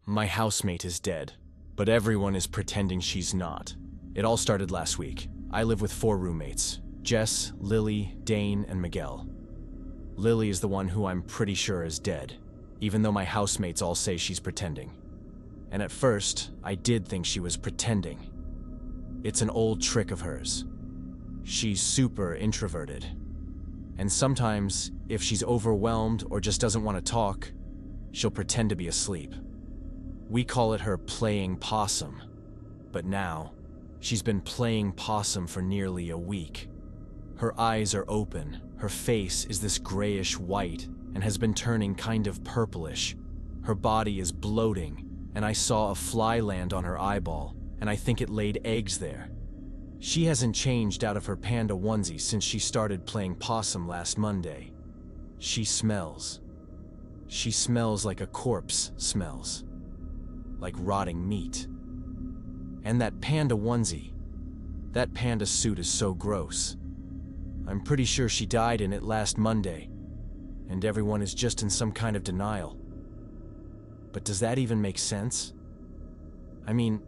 My housemate is dead, but everyone is pretending she's not. It all started last week. I live with 4 roommates: Jess, Lily, Dane, and Miguel. Lily is the one who I'm pretty sure is dead, even though my housemates all say she's pretending. And at first, I did think she was pretending. It's an old trick of hers. She's super introverted. And sometimes, if she's overwhelmed or just doesn't want to talk, she'll pretend to be asleep. We call it her playing possum. But now, she's been playing possum for nearly a week. Her eyes are open, her face is this grayish white and has been turning kind of purplish. Her body is bloating, and I saw a fly land on her eyeball, and I think it laid eggs there. She hasn't changed out of her panda onesie since she started playing possum last Monday. She smells. She smells like a corpse smells. Like rotting meat. And that panda onesie, that panda suit is so gross. I'm pretty sure she died in it last Monday, and everyone is just in some kind of denial. But does that even make sense? I mean,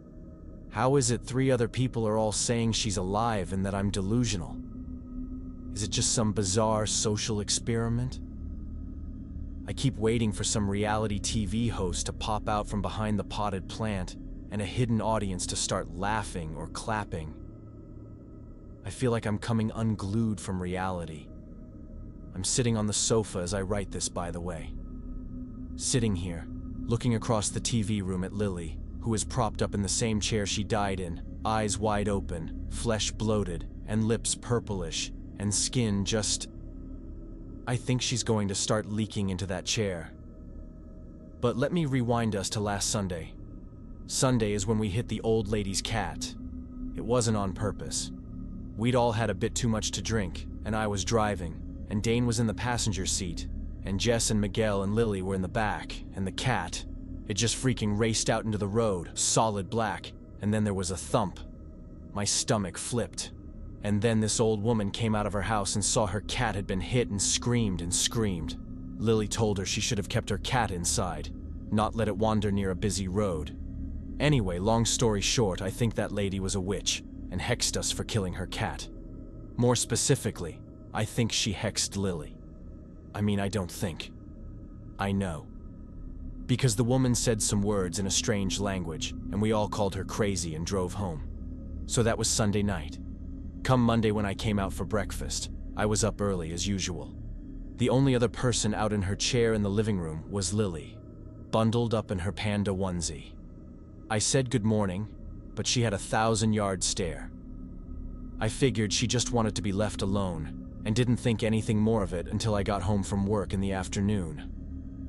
how is it 3 other people are all saying she's alive and that I'm delusional? Is it just some bizarre social experiment? I keep waiting for some reality TV host to pop out from behind the potted plant and a hidden audience to start laughing or clapping. I feel like I'm coming unglued from reality. I'm sitting on the sofa as I write this, by the way. Sitting here, looking across the TV room at Lily, who is propped up in the same chair she died in, eyes wide open, flesh bloated, and lips purplish, and skin just... I think she's going to start leaking into that chair. But let me rewind us to last Sunday. Sunday is when we hit the old lady's cat. It wasn't on purpose. We'd all had a bit too much to drink, and I was driving, and Dane was in the passenger seat, and Jess and Miguel and Lily were in the back, and the cat, it just freaking raced out into the road, solid black, and then there was a thump. My stomach flipped. And then this old woman came out of her house and saw her cat had been hit and screamed and screamed. Lily told her she should have kept her cat inside, not let it wander near a busy road. Anyway, long story short, I think that lady was a witch and hexed us for killing her cat. More specifically, I think she hexed Lily. I mean, I don't think. I know. Because the woman said some words in a strange language, and we all called her crazy and drove home. So that was Sunday night. Come Monday when I came out for breakfast, I was up early as usual. The only other person out in her chair in the living room was Lily, bundled up in her panda onesie. I said good morning, but she had a 1,000-yard stare. I figured she just wanted to be left alone, and didn't think anything more of it until I got home from work in the afternoon.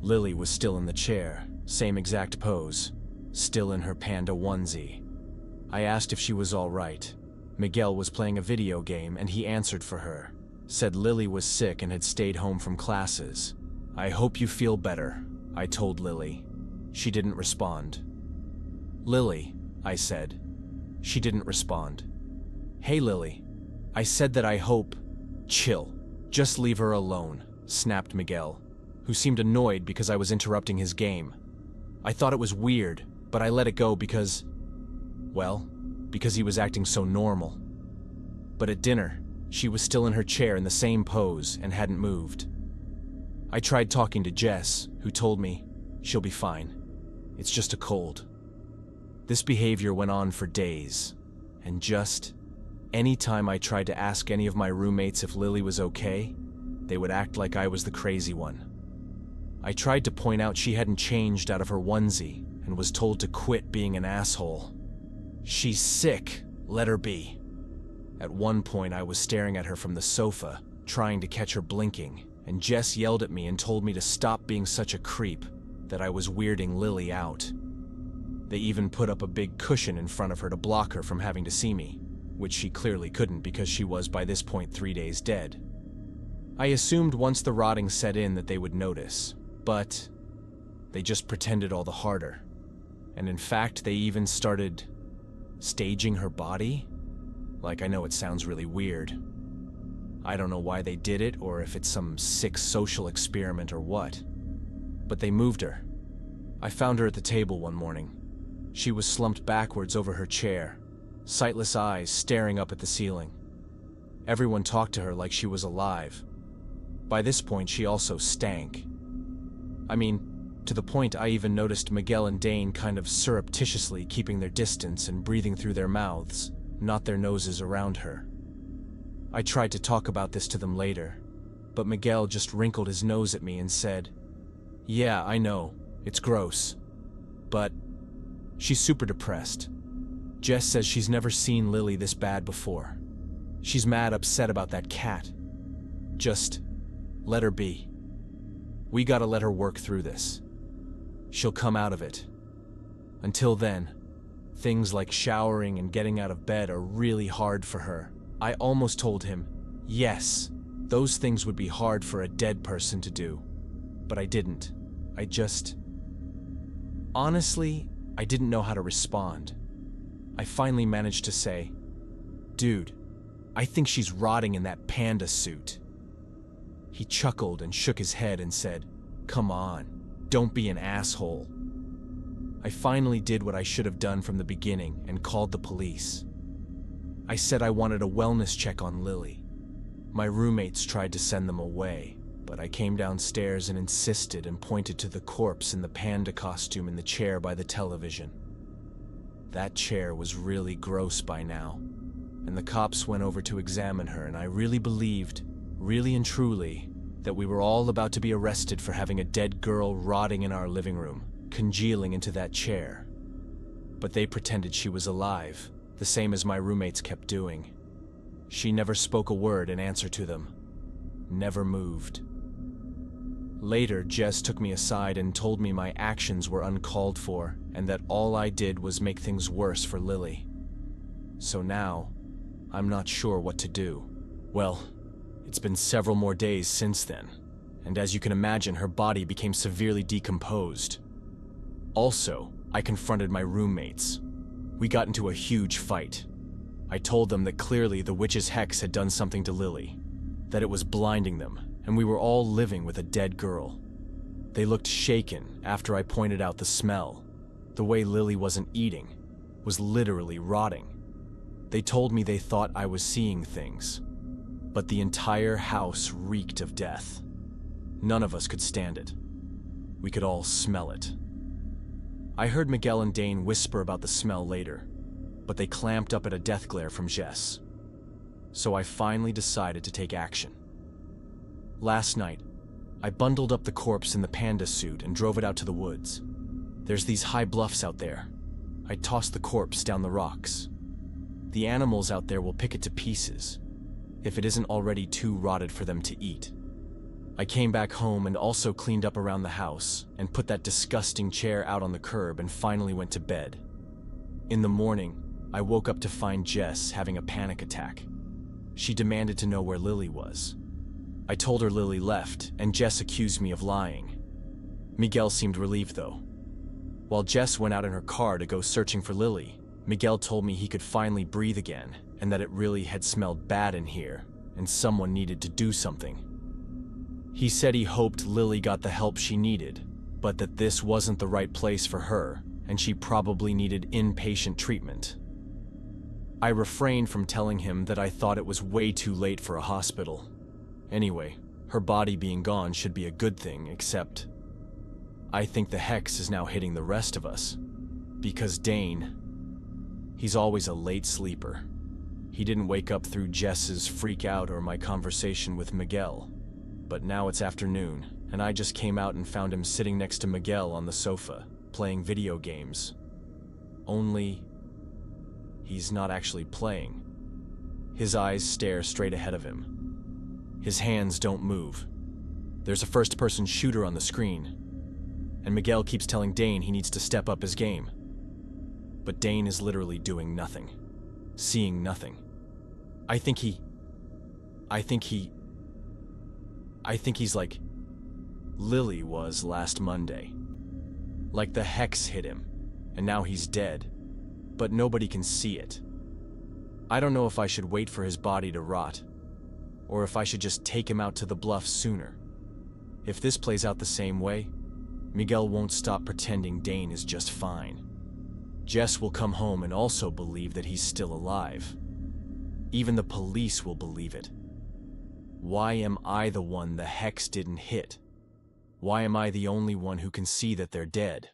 Lily was still in the chair, same exact pose, still in her panda onesie. I asked if she was all right. Miguel was playing a video game and he answered for her, said Lily was sick and had stayed home from classes. I hope you feel better, I told Lily. She didn't respond. Lily, I said. She didn't respond. Hey Lily, I said that I hope... Chill, just leave her alone, snapped Miguel, who seemed annoyed because I was interrupting his game. I thought it was weird, but I let it go because... well, because he was acting so normal. But at dinner, she was still in her chair in the same pose and hadn't moved. I tried talking to Jess, who told me, she'll be fine. It's just a cold. This behavior went on for days, and just any time I tried to ask any of my roommates if Lily was okay, they would act like I was the crazy one. I tried to point out she hadn't changed out of her onesie and was told to quit being an asshole. She's sick, let her be. At one point I was staring at her from the sofa, trying to catch her blinking, and Jess yelled at me and told me to stop being such a creep, that I was weirding Lily out. They even put up a big cushion in front of her to block her from having to see me, which she clearly couldn't because she was by this point 3 days dead. I assumed once the rotting set in that they would notice, but they just pretended all the harder. And in fact, they even started staging her body? Like, I know it sounds really weird. I don't know why they did it or if it's some sick social experiment or what. But they moved her. I found her at the table one morning. She was slumped backwards over her chair, sightless eyes staring up at the ceiling. Everyone talked to her like she was alive. By this point, she also stank. I mean, to the point I even noticed Miguel and Dane kind of surreptitiously keeping their distance and breathing through their mouths, not their noses around her. I tried to talk about this to them later, but Miguel just wrinkled his nose at me and said, "Yeah, I know, it's gross. But she's super depressed. Jess says she's never seen Lily this bad before. She's mad upset about that cat. Just let her be. We gotta let her work through this. She'll come out of it. Until then, things like showering and getting out of bed are really hard for her." I almost told him, yes, those things would be hard for a dead person to do. But I didn't. Honestly, I didn't know how to respond. I finally managed to say, "Dude, I think she's rotting in that panda suit." He chuckled and shook his head and said, "Come on, don't be an asshole." I finally did what I should have done from the beginning and called the police. I said I wanted a wellness check on Lily. My roommates tried to send them away, but I came downstairs and insisted and pointed to the corpse in the panda costume in the chair by the television. That chair was really gross by now, and the cops went over to examine her, and I really believed, really and truly, that we were all about to be arrested for having a dead girl rotting in our living room, congealing into that chair. But they pretended she was alive, the same as my roommates kept doing. She never spoke a word in answer to them, never moved. Later, Jess took me aside and told me my actions were uncalled for and that all I did was make things worse for Lily. So now, I'm not sure what to do. Well, it's been several more days since then, and as you can imagine, her body became severely decomposed. Also, I confronted my roommates. We got into a huge fight. I told them that clearly the witch's hex had done something to Lily, that it was blinding them, and we were all living with a dead girl. They looked shaken after I pointed out the smell. The way Lily wasn't eating, was literally rotting. They told me they thought I was seeing things, but the entire house reeked of death. None of us could stand it. We could all smell it. I heard Miguel and Dane whisper about the smell later, but they clamped up at a death glare from Jess. So I finally decided to take action. Last night, I bundled up the corpse in the panda suit and drove it out to the woods. There's these high bluffs out there. I tossed the corpse down the rocks. The animals out there will pick it to pieces, if it isn't already too rotted for them to eat. I came back home and also cleaned up around the house and put that disgusting chair out on the curb and finally went to bed. In the morning, I woke up to find Jess having a panic attack. She demanded to know where Lily was. I told her Lily left, and Jess accused me of lying. Miguel seemed relieved though. While Jess went out in her car to go searching for Lily, Miguel told me he could finally breathe again and that it really had smelled bad in here and someone needed to do something. He said he hoped Lily got the help she needed, but that this wasn't the right place for her and she probably needed inpatient treatment. I refrained from telling him that I thought it was way too late for a hospital. Anyway, her body being gone should be a good thing, except I think the hex is now hitting the rest of us. Because Dane, he's always a late sleeper. He didn't wake up through Jess's freak out or my conversation with Miguel. But now it's afternoon, and I just came out and found him sitting next to Miguel on the sofa, playing video games. Only, he's not actually playing. His eyes stare straight ahead of him. His hands don't move. There's a first-person shooter on the screen, and Miguel keeps telling Dane he needs to step up his game. But Dane is literally doing nothing, seeing nothing. I think he's like Lily was last Monday. Like the hex hit him, and now he's dead, but nobody can see it. I don't know if I should wait for his body to rot, or if I should just take him out to the bluff sooner. If this plays out the same way, Miguel won't stop pretending Dane is just fine. Jess will come home and also believe that he's still alive. Even the police will believe it. Why am I the one the hex didn't hit? Why am I the only one who can see that they're dead?